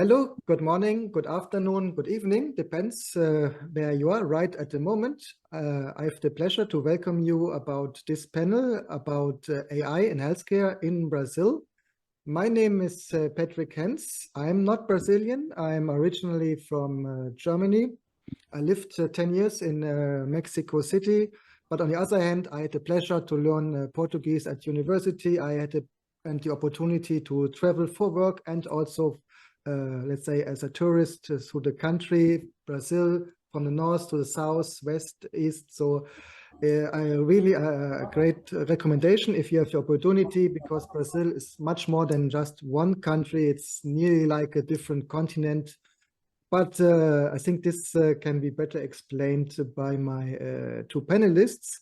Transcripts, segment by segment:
Hello, good morning, good afternoon, good evening, depends where you are right at the moment. I have the pleasure to welcome you about this panel about AI in healthcare in Brazil. My name is Patrick HENZ. I'm not Brazilian. I'm originally from Germany. I lived 10 years in Mexico City, but on the other hand, I had the pleasure to learn Portuguese at university. I had the opportunity to travel for work and also let's say, as a tourist through the country, Brazil, from the north to the south, west, east. So I really a great recommendation if you have the opportunity, because Brazil is much more than just one country. It's nearly like a different continent. But I think this can be better explained by my two panelists.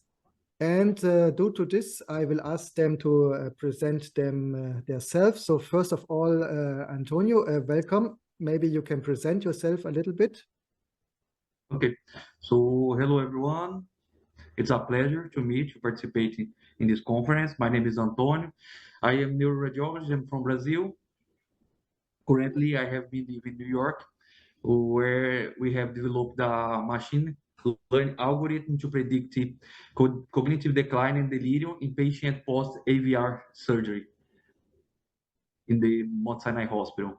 And due to this, I will ask them to present themselves. So first of all, Antonio, welcome. Maybe you can present yourself a little bit. Okay, so hello everyone. It's a pleasure to meet you, participating in this conference. My name is Antonio. I am neuroradiologist. I'm from Brazil. Currently, I have been living in New York, where we have developed a machine learning algorithm to predict cognitive decline and delirium in patient post-AVR surgery in the Mount Sinai Hospital.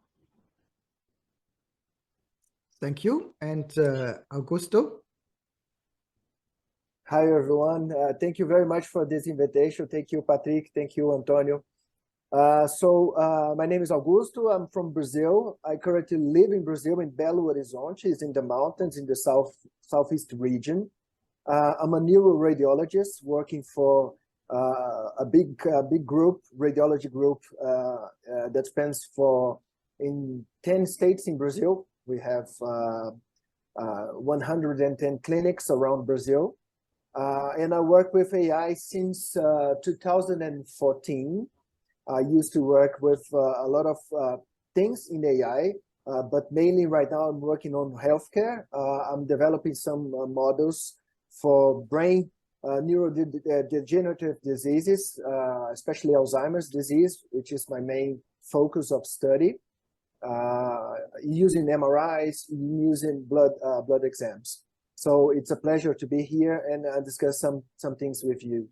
Thank you. And Augusto? Hi, everyone. Thank you very much for this invitation. Thank you, Patrick. Thank you, Antonio. My name is Augusto. I'm from Brazil. I currently live in Brazil in Belo Horizonte. It's in the mountains in the southeast region. I'm a neuroradiologist working for a big group, radiology group that spans in 10 states in Brazil. We have 110 clinics around Brazil. And I work with AI since 2014. I used to work with a lot of things in AI, but mainly right now I'm working on healthcare. I'm developing some models for brain neurodegenerative diseases, especially Alzheimer's disease, which is my main focus of study, using MRIs, using blood exams. So it's a pleasure to be here and discuss some things with you.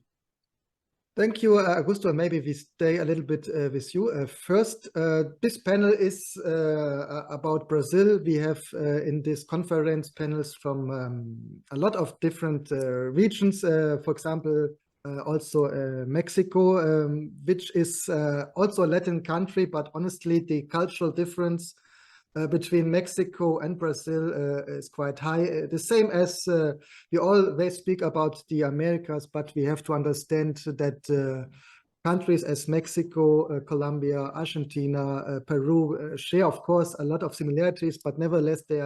Thank you, Augusto. Maybe we stay a little bit with you. First, this panel is about Brazil. We have in this conference panels from a lot of different regions. For example, also Mexico, which is also a Latin country, but honestly, the cultural difference between Mexico and Brazil is quite high. The same as we always speak about the Americas, but we have to understand that countries as Mexico, Colombia, Argentina, Peru share, of course, a lot of similarities, but nevertheless, there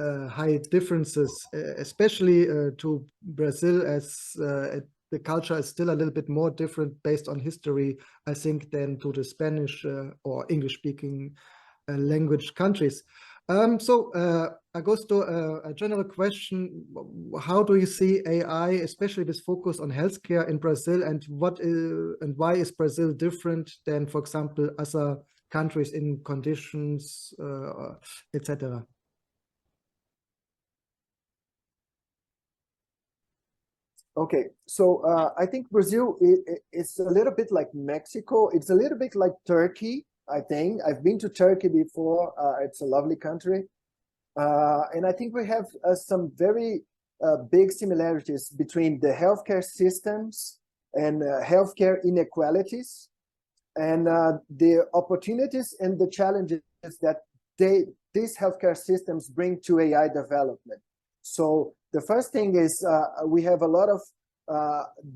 are high differences, especially to Brazil, as the culture is still a little bit more different based on history, I think, than to the Spanish or English-speaking language countries. Augusto, a general question: how do you see AI, especially with focus on healthcare in Brazil, and why is Brazil different than, for example, other countries in conditions, etc.? Okay, so I think Brazil is a little bit like Mexico. It's a little bit like Turkey. I think I've been to Turkey before. It's a lovely country. And I think we have some very big similarities between the healthcare systems and healthcare inequalities, and the opportunities and the challenges that these healthcare systems bring to AI development. So the first thing is we have a lot of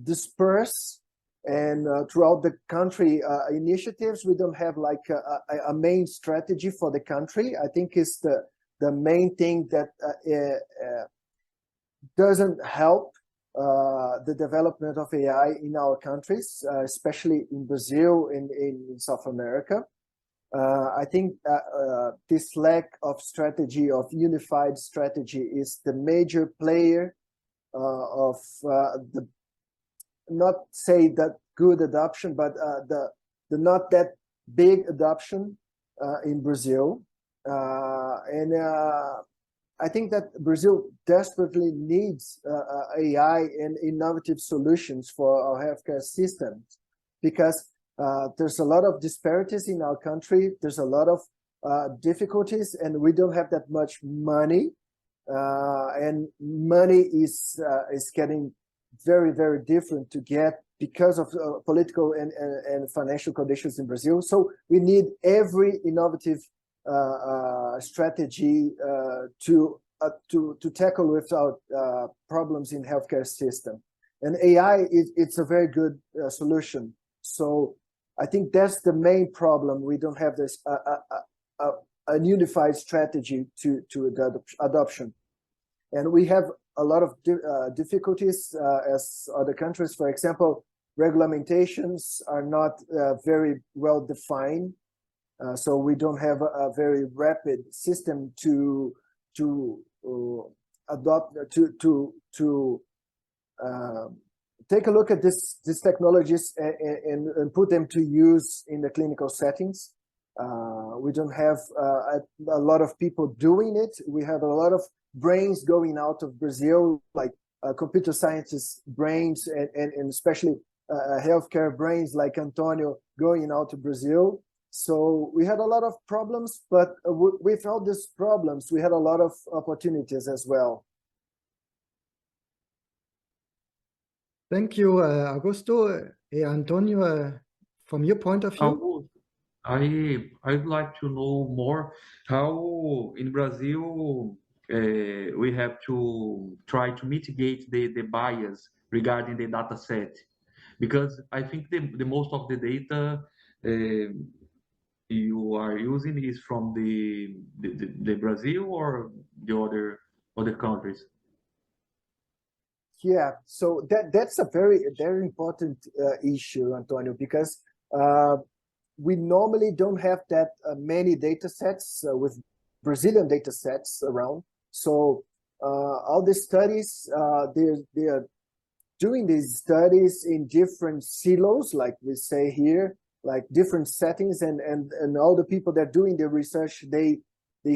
dispersed and throughout the country initiatives. We don't have like a main strategy for the country. I think it's the main thing that doesn't help the development of AI in our countries, especially in Brazil, in South America. I think this lack of strategy, of unified strategy, is the major player of the, not say that good adoption, but the not that big adoption in Brazil. I think that Brazil desperately needs AI and innovative solutions for our healthcare system, because there's a lot of disparities in our country. There's a lot of difficulties, and we don't have that much money. And money is getting very, very different to get because of political and financial conditions in Brazil. So we need every innovative strategy to tackle with our problems in healthcare system. And AI, it's a very good solution. So I think that's the main problem. We don't have this a unified strategy to adoption. And we have a lot of difficulties as other countries. For example, regulamentations are not very well defined. So we don't have a very rapid system to adopt, to take a look at these technologies and put them to use in the clinical settings. We don't have a lot of people doing it. We have a lot of brains going out of Brazil, like computer scientists brains, and especially healthcare brains like Antonio going out to Brazil. So we had a lot of problems, but with all these problems, we had a lot of opportunities as well. Thank you, Augusto. Antonio, from your point of view? I'd like to know more how in Brazil we have to try to mitigate the bias regarding the data set, because I think the most of the data you are using is from the Brazil or the other countries. Yeah, so that's a very important issue, Antonio, because we normally don't have that many data sets with Brazilian data sets around. So all the studies, they are doing these studies in different silos, like we say here, like different settings, and all the people that are doing the research, they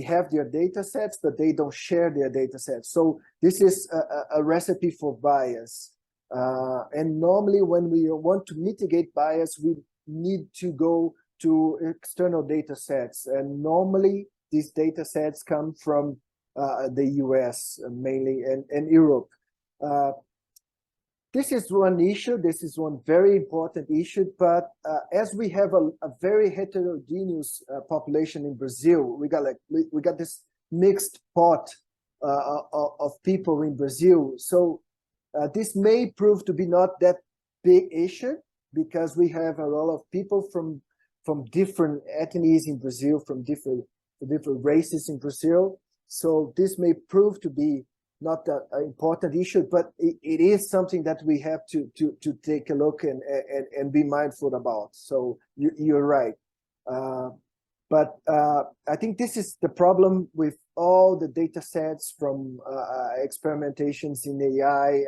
have their data sets, but they don't share their data sets. So this is a recipe for bias. And normally when we want to mitigate bias, we need to go to external data sets. And normally these data sets come from the US mainly, and Europe. This is one issue. This is one very important issue. But as we have a very heterogeneous population in Brazil, we got this mixed pot of people in Brazil. So this may prove to be not that big issue, because we have a lot of people from different ethnicities in Brazil, from different races in Brazil. So this may prove to be not an important issue, but it is something that we have to take a look and be mindful about. So you're right. But I think this is the problem with all the data sets from experimentations in AI.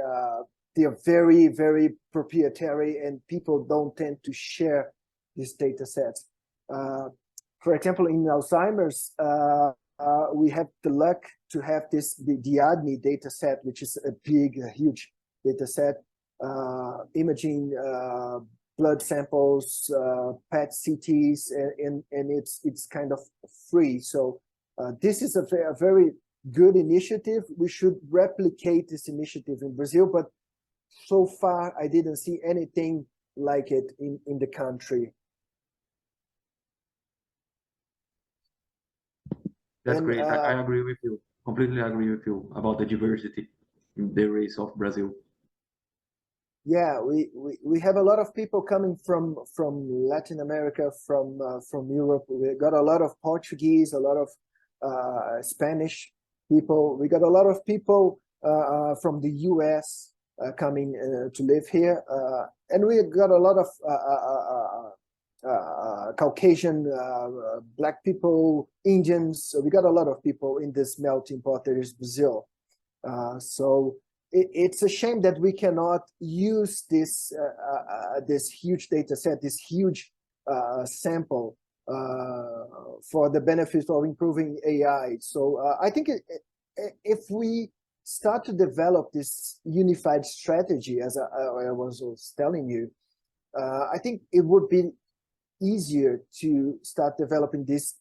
They are very, very proprietary, and people don't tend to share these data sets. For example, in Alzheimer's, we have the luck to have the ADNI data set, which is a big, huge data set, imaging blood samples, PET CTs, and it's kind of free. So this is a very good initiative. We should replicate this initiative in Brazil, but so far I didn't see anything like it in the country. That's great. I agree with you. Completely agree with you about the diversity in the race of Brazil. Yeah, we have a lot of people coming from Latin America, from Europe. We got a lot of Portuguese, a lot of Spanish people. We got a lot of people from the US coming to live here, and we got a lot of Caucasian, Black people, Indians. So we got a lot of people in this melting pot that is Brazil. So it's a shame that we cannot use this huge data set, this huge sample for the benefits of improving AI. So I think if we start to develop this unified strategy, as I was telling you, I think it would be easier to start developing this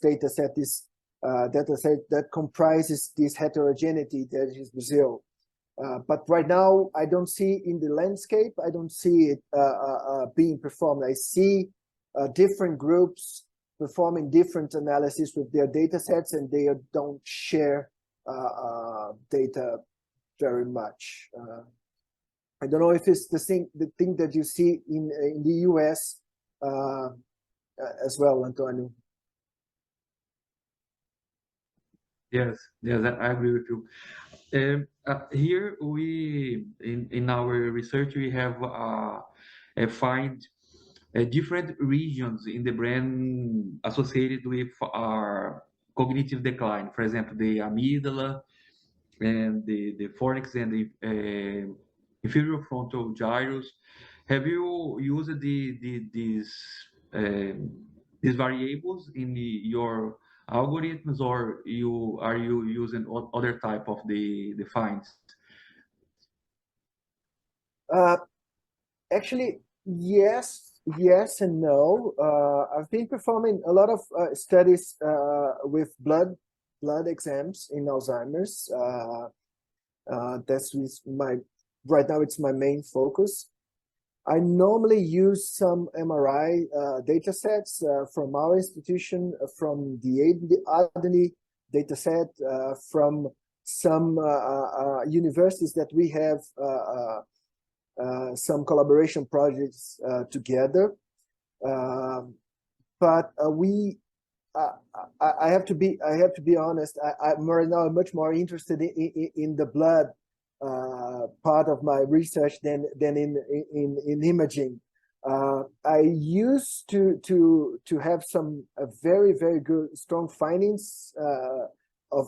data set, that comprises this heterogeneity that is Brazil. But right now, I don't see in the landscape, I don't see it being performed. I see different groups performing different analysis with their data sets, and they don't share data very much. I don't know if it's the thing that you see in the US as well, Antonio. Yes, yes, I agree with you. Here we in our research we have find different regions in the brain associated with our cognitive decline. For example, the amygdala and the fornix and the inferior frontal gyrus. Have you used these variables in your algorithms, or are you using other type of the finds? Actually, yes and no. I've been performing a lot of studies with blood exams in Alzheimer's. That's right now it's my main focus. I normally use some MRI data sets from our institution, from the ADNI data set, from some universities that we have some collaboration projects together. But I have to be honest. I'm right now much more interested in the blood part of my research than in imaging. I used to have some very good strong findings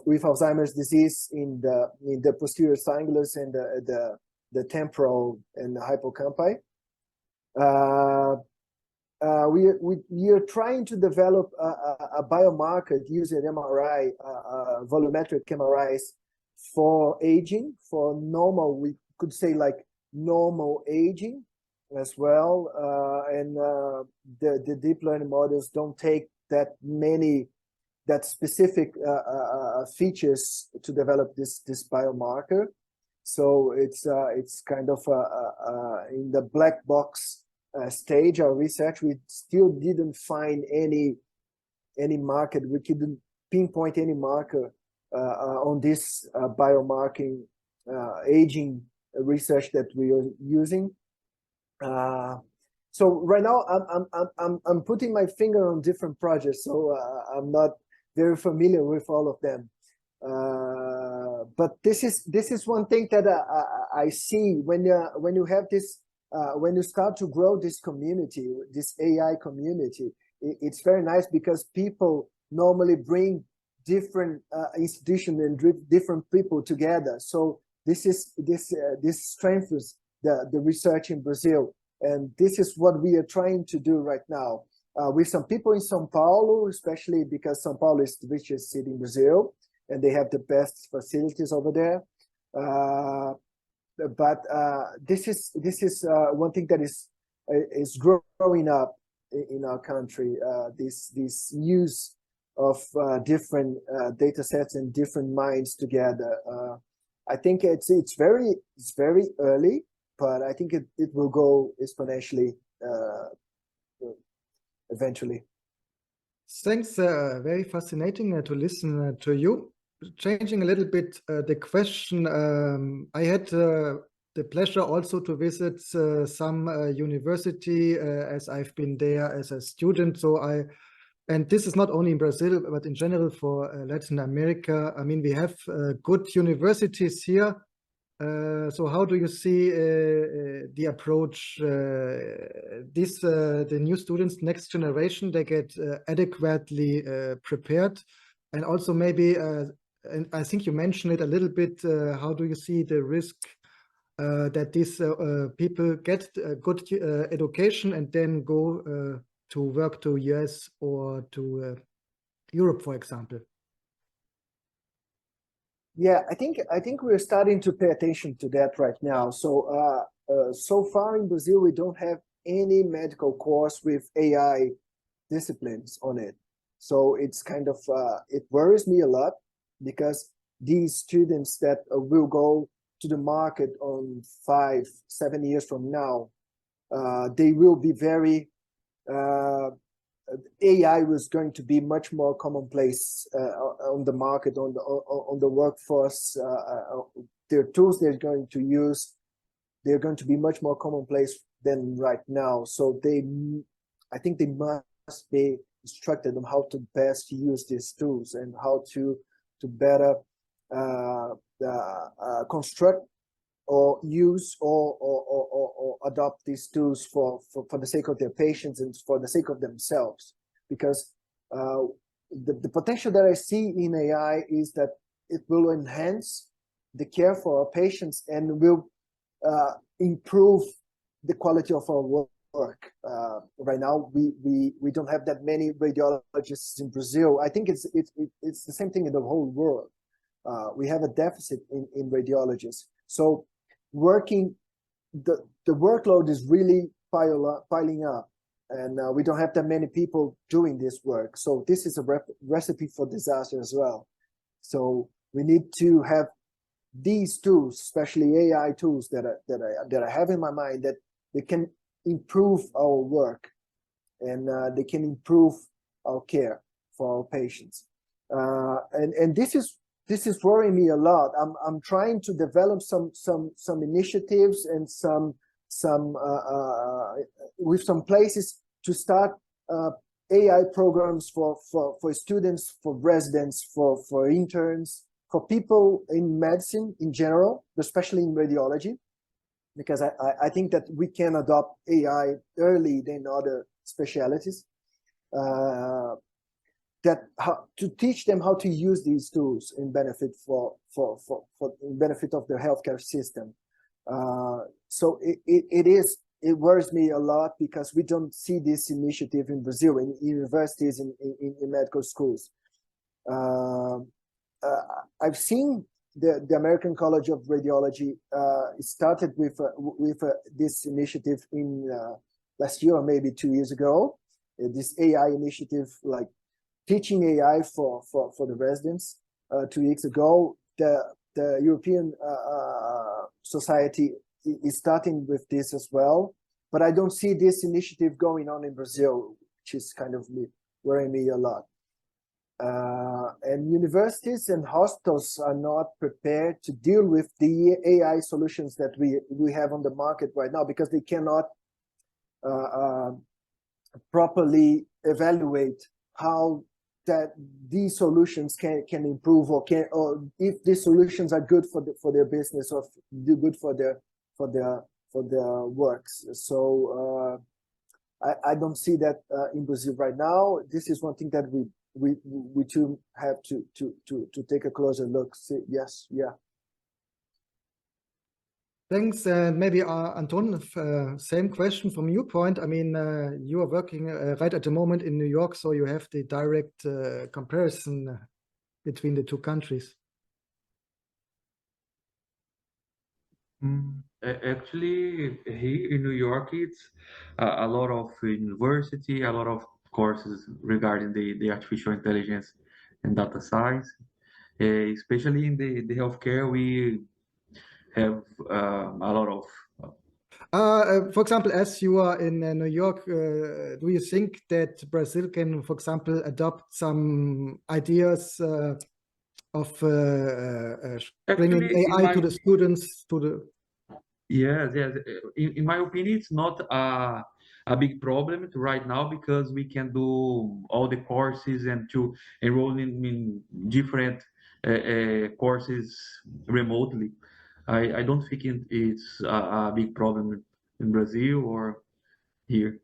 with Alzheimer's disease in the posterior cingulus and the temporal and the hippocampi. We are trying to develop a biomarker using MRI, volumetric MRIs for aging, for normal, we could say like normal aging as well. And the deep learning models don't take that specific features to develop this biomarker. So it's kind of in the black box stage of research. We still didn't find any marker. We couldn't pinpoint any marker on this biomarking aging research that we are using. So right now I'm putting my finger on different projects, so I'm not very familiar with all of them. But this is one thing that I see when you have this when you start to grow this community, this AI community. It's very nice because people normally bring different institutions and different people together. So this strengthens the research in Brazil, and this is what we are trying to do right now with some people in São Paulo, especially because São Paulo is the richest city in Brazil, and they have the best facilities over there. But this is one thing that is growing up in our country. This use of different data sets and different minds together. I think it's very early, but I think it will go exponentially eventually. Thanks. Very fascinating to listen to you. Changing a little bit the question, I had the pleasure also to visit some university as I've been there as a student. And this is not only in Brazil, but in general for Latin America. I mean, we have good universities here. So how do you see the approach? The new students, next generation, they get adequately prepared, and also maybe, and I think you mentioned it a little bit. How do you see the risk that these people get a good education and then go to work to US or to Europe, for example? Yeah, I think we're starting to pay attention to that right now. So so far in Brazil, we don't have any medical course with AI disciplines on it. So it's kind of it worries me a lot, because these students that will go to the market on 5-7 years from now, they will be very AI was going to be much more commonplace on the market, on the workforce. Their tools they're going to use, they're going to be much more commonplace than right now. So I think they must be instructed on how to best use these tools and how to better construct or use or adopt these tools for the sake of their patients and for the sake of themselves. Because the potential that I see in AI is that it will enhance the care for our patients and will improve the quality of our work. Right now, we don't have that many radiologists in Brazil. I think it's the same thing in the whole world. We have a deficit in radiologists. So the workload is really piling up, and we don't have that many people doing this work. So this is a recipe for disaster as well. So we need to have these tools, especially AI tools that I have in my mind, that they can improve our work, and they can improve our care for our patients. And this is worrying me a lot. I'm trying to develop some initiatives and some with some places to start AI programs for students, for residents, for interns, for people in medicine in general, especially in radiology, because I think that we can adopt AI early than other specialties. To teach them how to use these tools in benefit in benefit of their healthcare system. So it worries me a lot, because we don't see this initiative in Brazil, in universities, in medical schools. I've seen the American College of Radiology started with this initiative in last year or maybe 2 years ago. This AI initiative, like teaching AI for the residents. 2 weeks ago, the European Society is starting with this as well. But I don't see this initiative going on in Brazil, which is kind of worrying me a lot. And universities and hospitals are not prepared to deal with the AI solutions that we have on the market right now, because they cannot properly evaluate how that these solutions can improve, or if these solutions are good for their business, or do good for their works. So I don't see that in Brazil right now. This is one thing that we too have to take a closer look. See, yes, yeah. Thanks. Maybe Anton, same question from your point. I mean, you are working right at the moment in New York, so you have the direct comparison between the two countries. Actually, here in New York, it's a lot of university, a lot of courses regarding the artificial intelligence and data science. Especially in the healthcare, we have a lot of. For example, as you are in New York, do you think that Brazil can, for example, adopt some ideas of bringing Actually, AI to the students, to the... Yes, yes. In my opinion, it's not a big problem right now, because we can do all the courses and to enroll in different courses remotely. I don't think it's a big problem in Brazil or here,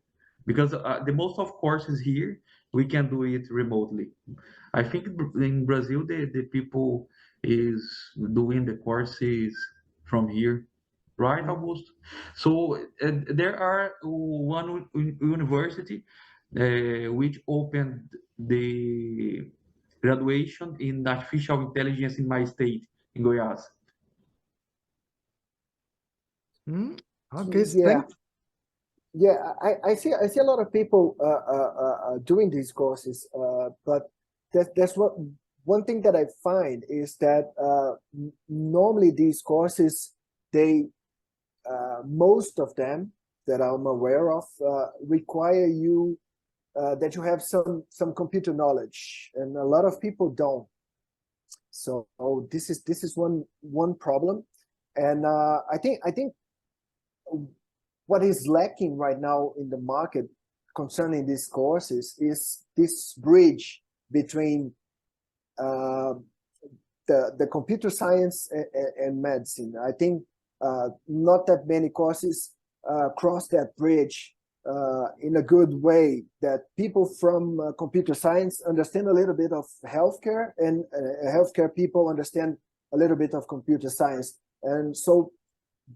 because the most of courses here we can do it remotely. I think in Brazil the people is doing the courses from here, right, Augusto? So there are one university which opened the graduation in artificial intelligence in my state, in Goiás. Okay, Yeah. thanks. Yeah, I see a lot of people doing these courses, but that's what one thing that I find is that normally these courses, they most of them that I'm aware of require you that you have some computer knowledge, and a lot of people don't. So this is one problem, and I think what is lacking right now in the market concerning these courses is this bridge between the computer science and medicine. I think not that many courses cross that bridge in a good way, that people from computer science understand a little bit of healthcare, and healthcare people understand a little bit of computer science. And so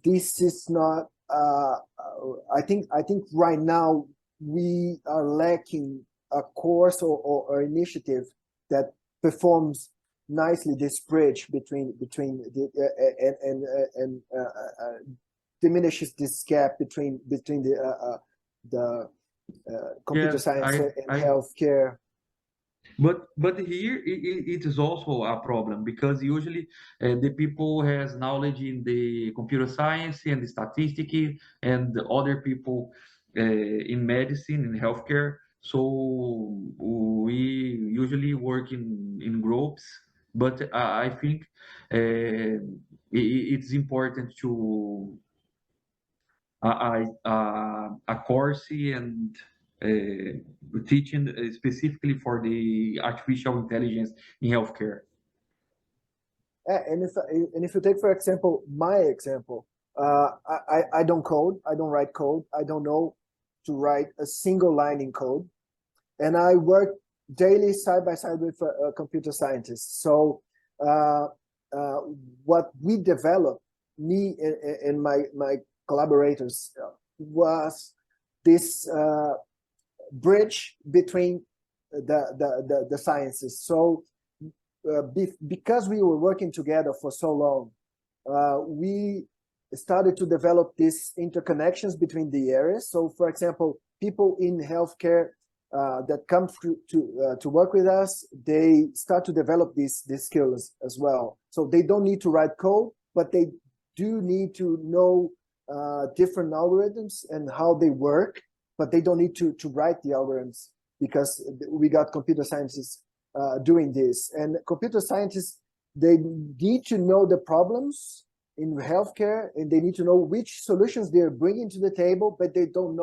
this is not I think right now we are lacking a course or initiative that performs nicely this bridge between the and diminishes this gap between the computer Yes, science and I healthcare. but here it is also a problem, because usually the people has knowledge in the computer science and the statistics, and the other people in medicine and healthcare. So we usually work in groups, but I think it's important to a course and teaching specifically for the artificial intelligence in healthcare. And if you take, for example, my example, I don't code, I don't write code, I don't know to write a single line in code, and I work daily side by side with computer scientists. So what we developed, me and my collaborators, was this bridge between the sciences. So because we were working together for so long, we started to develop these interconnections between the areas. So, for example, people in healthcare that come to work with us, they start to develop these skills as well. So they don't need to write code, but they do need to know different algorithms and how they work, but they don't need to write the algorithms, because we got computer scientists doing this. And computer scientists, they need to know the problems in healthcare, and they need to know which solutions they're bringing to the table, but they don't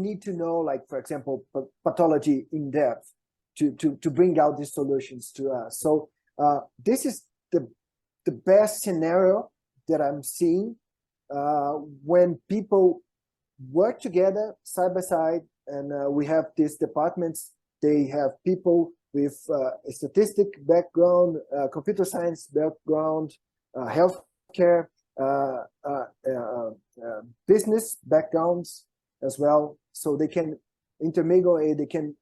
need to know, like, for example, pathology in depth to bring out these solutions to us. So this is the best scenario that I'm seeing when people work together side by side, and we have these departments. They have people with a statistic background, computer science background, healthcare, business backgrounds as well, so they can intermingle and they can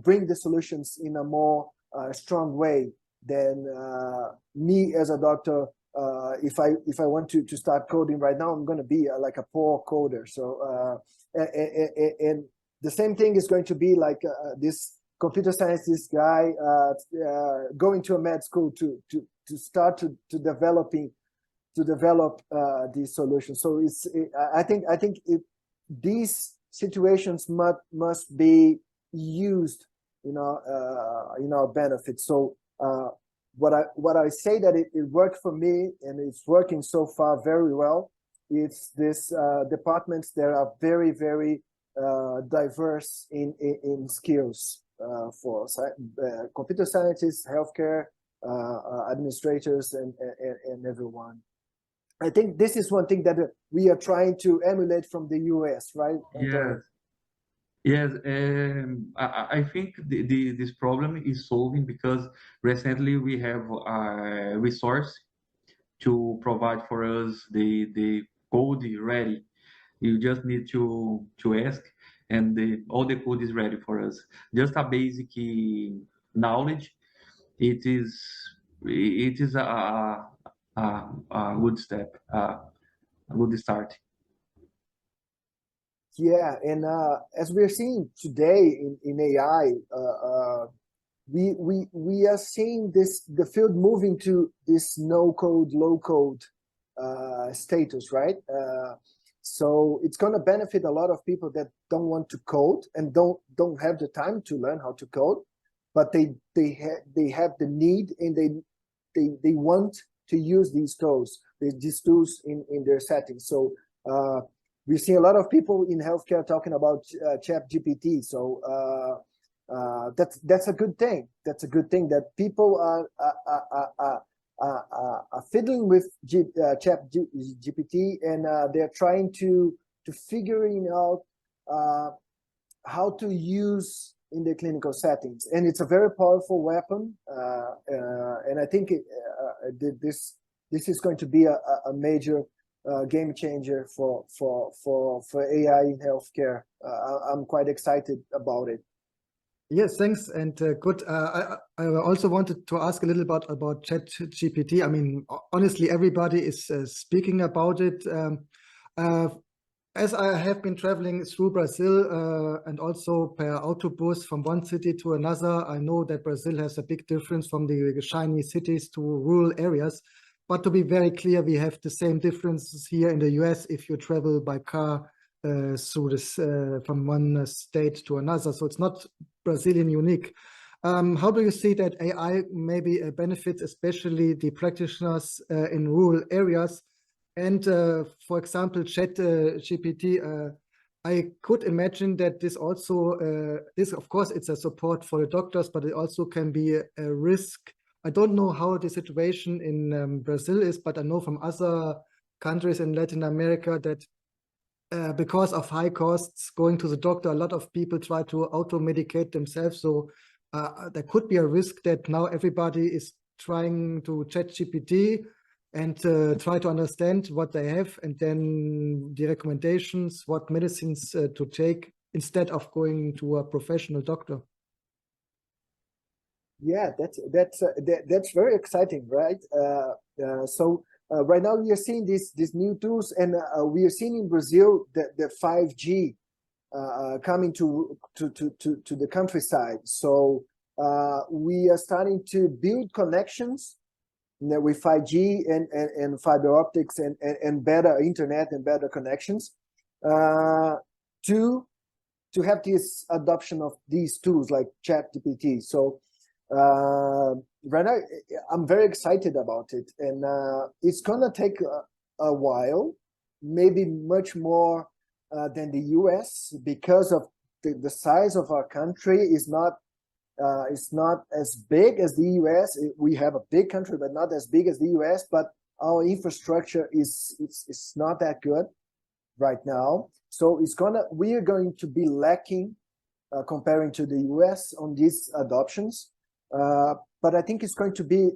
bring the solutions in a more strong way than me as a doctor. If I want to start coding right now, I'm going to be like a poor coder. So and the same thing is going to be like this computer science, this guy going to a med school to start to develop these solutions. So I think these situations must be used in our benefit. So what I say that it worked for me, and it's working so far very well. It's this departments that are very, very diverse in skills for computer scientists, healthcare, administrators, and everyone. I think this is one thing that we are trying to emulate from the US, right? Yes. Yes, I think this problem is solving because recently we have a resource to provide for us the code ready. You just need to ask, and all the code is ready for us. Just a basic knowledge. It is a good step, a good start. Yeah, and as we're seeing today in AI, we are seeing the field moving to this no code, low code status, right? So it's going to benefit a lot of people that don't want to code and don't have the time to learn how to code, but they have the need, and they want to use these tools in their settings. So we see a lot of people in healthcare talking about ChatGPT. So that's a good thing. That's a good thing that people are fiddling with ChatGPT, and they're trying to figuring out how to use in the clinical settings. And it's a very powerful weapon, and I think this is going to be a major game changer for AI in healthcare. I'm quite excited about it. Yes, thanks, and good. I also wanted to ask a little bit about ChatGPT. I mean, honestly, everybody is speaking about it. As I have been traveling through Brazil and also per autobus from one city to another, I know that Brazil has a big difference from the shiny cities to rural areas. But to be very clear, we have the same differences here in the US if you travel by car through this from one state to another. So it's not Brazilian unique. How do you see that AI maybe benefits especially the practitioners in rural areas? And for example, ChatGPT, I could imagine that this also, this of course it's a support for the doctors, but it also can be a risk. I don't know how the situation in Brazil is, but I know from other countries in Latin America that because of high costs going to the doctor, a lot of people try to auto-medicate themselves. So there could be a risk that now everybody is trying to ChatGPT and try to understand what they have, and then the recommendations, what medicines to take instead of going to a professional doctor. Yeah, that's very exciting, right? So right now we are seeing these new tools, and we are seeing in Brazil the 5G coming to the countryside. So we are starting to build connections with 5G and fiber optics and better internet and better connections to have this adoption of these tools like ChatGPT. So right now I'm very excited about it, and it's gonna take a while, maybe much more than the US, because of the size of our country is not it's not as big as the US. We have a big country, but not as big as the US. But our infrastructure is not that good right now. So we are going to be lacking comparing to the US on these adoptions. But I think it's going to be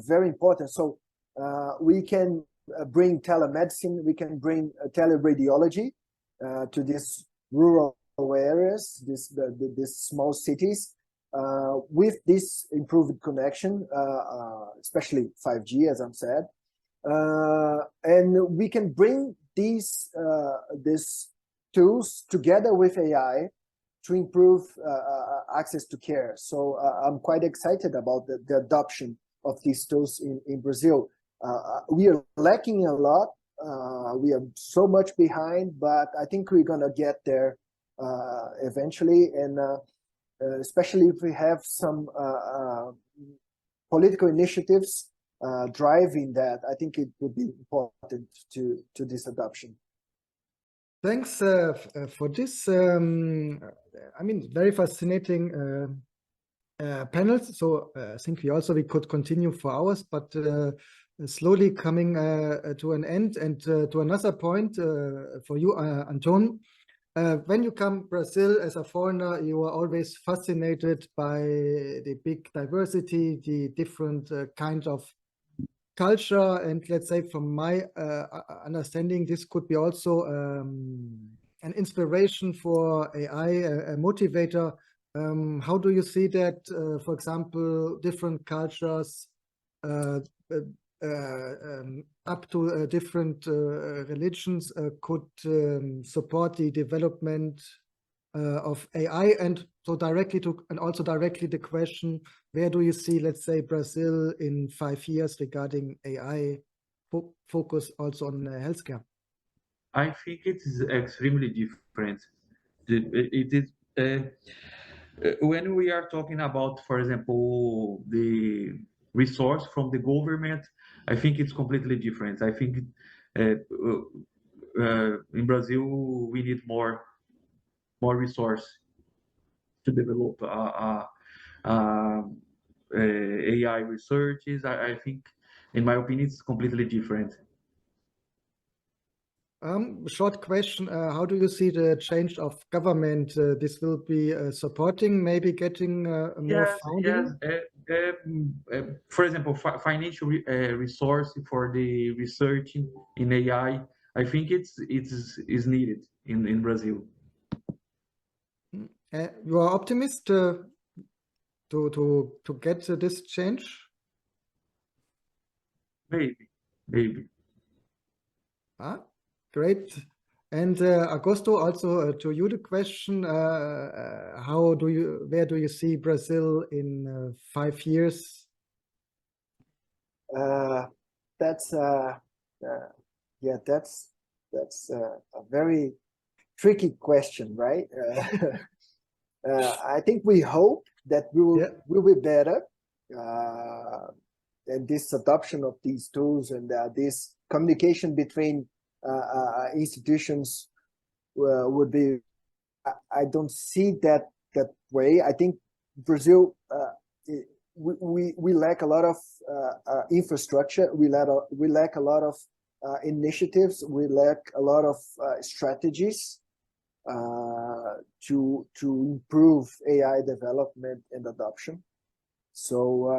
very important. So we can bring telemedicine, we can bring teleradiology to these rural areas, these small cities, with this improved connection, especially 5G, as I've said. And we can bring these tools together with AI to improve access to care. So I'm quite excited about the adoption of these tools in Brazil. We are lacking a lot. We are so much behind, but I think we're gonna get there eventually. And especially if we have some political initiatives driving that, I think it would be important to this adoption. Thanks for this. I mean, very fascinating panels. So I think we could continue for hours, but slowly coming to an end. And to another point for you, Antone, when you come to Brazil as a foreigner, you are always fascinated by the big diversity, the different kind of culture. And let's say from my understanding, this could be also an an inspiration for AI, a motivator. How do you see that, for example, different cultures up to different religions could support the development of AI, and so also directly the question, where do you see, let's say, Brazil in 5 years regarding AI focus also on healthcare? I think it is extremely different. It is when we are talking about, for example, the resource from the government, I think it's completely different. I think in Brazil we need more resource to develop AI researches. I think, in my opinion, it's completely different. Short question, how do you see the change of government? This will be supporting, maybe getting more funding? For example, financial resource for the research in AI, I think it's needed in Brazil. You are optimist to get this change? Maybe. Great. And Augusto, also to you the question, where do you see Brazil in 5 years? That's a very tricky question, right? I think we hope that will be better, and this adoption of these tools and this communication between institutions would be. I don't see that way. I think Brazil, we lack a lot of infrastructure. We lack a lot of initiatives. We lack a lot of strategies to improve AI development and adoption. So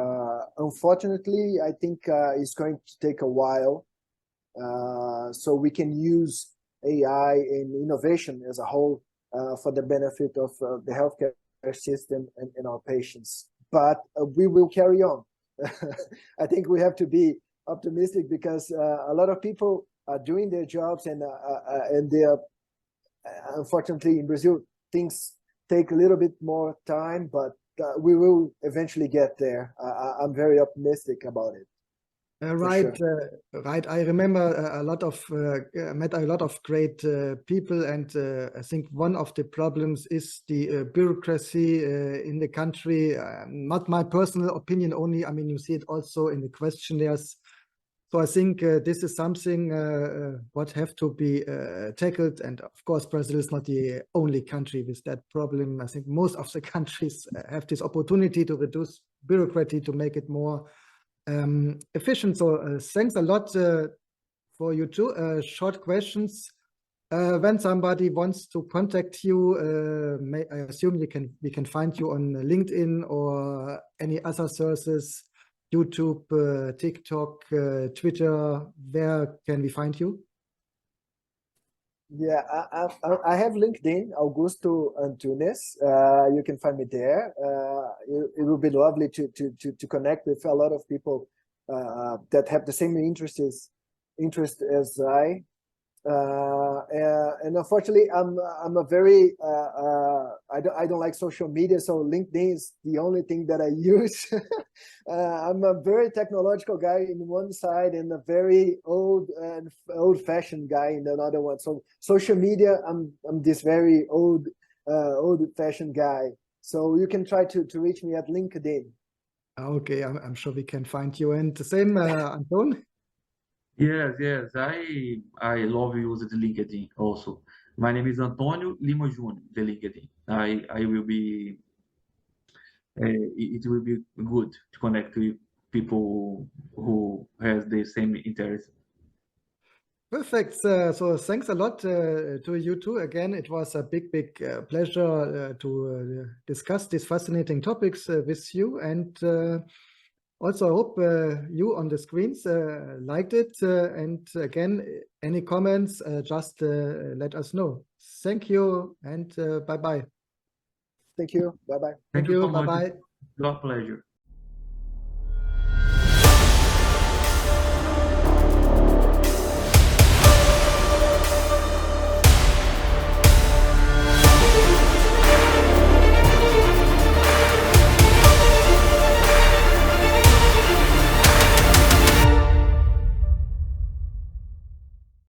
unfortunately, I think it's going to take a while. So we can use AI and innovation as a whole for the benefit of the healthcare system and our patients. But we will carry on. I think we have to be optimistic because a lot of people are doing their jobs, and they are, unfortunately, in Brazil, things take a little bit more time, but we will eventually get there. I'm very optimistic about it. Right, sure. Right. I remember met a lot of great people, and I think one of the problems is the bureaucracy in the country. Not my personal opinion only. I mean, you see it also in the questionnaires. So I think this is something what have to be tackled. And of course, Brazil is not the only country with that problem. I think most of the countries have this opportunity to reduce bureaucracy, to make it more efficient. So thanks a lot for you too. Short questions. When somebody wants to contact you, I assume we can find you on LinkedIn or any other sources, YouTube, TikTok, Twitter. Where can we find you? Yeah, I have LinkedIn, Augusto ANTUNES. You can find me there. It would be lovely to connect with a lot of people that have the same interest as I. And unfortunately, I'm a very I don't like social media, so LinkedIn is the only thing that I use. I'm a very technological guy in one side and a very old-fashioned guy in another one. So social media, I'm this very old-fashioned guy. So you can try to reach me at LinkedIn. Okay, I'm sure we can find you. And the same, Anton? Yes. I love using the LinkedIn also. My name is Antonio Lima Jr., the LinkedIn. I will be. It will be good to connect with people who has the same interest. Perfect. So thanks a lot to you too. Again, it was a big pleasure to discuss these fascinating topics with you. And Also, I hope you on the screens liked it. And again, any comments, just let us know. Thank you and bye-bye. Thank you. Bye-bye. Thank you you. so much. Bye-bye. It's a pleasure.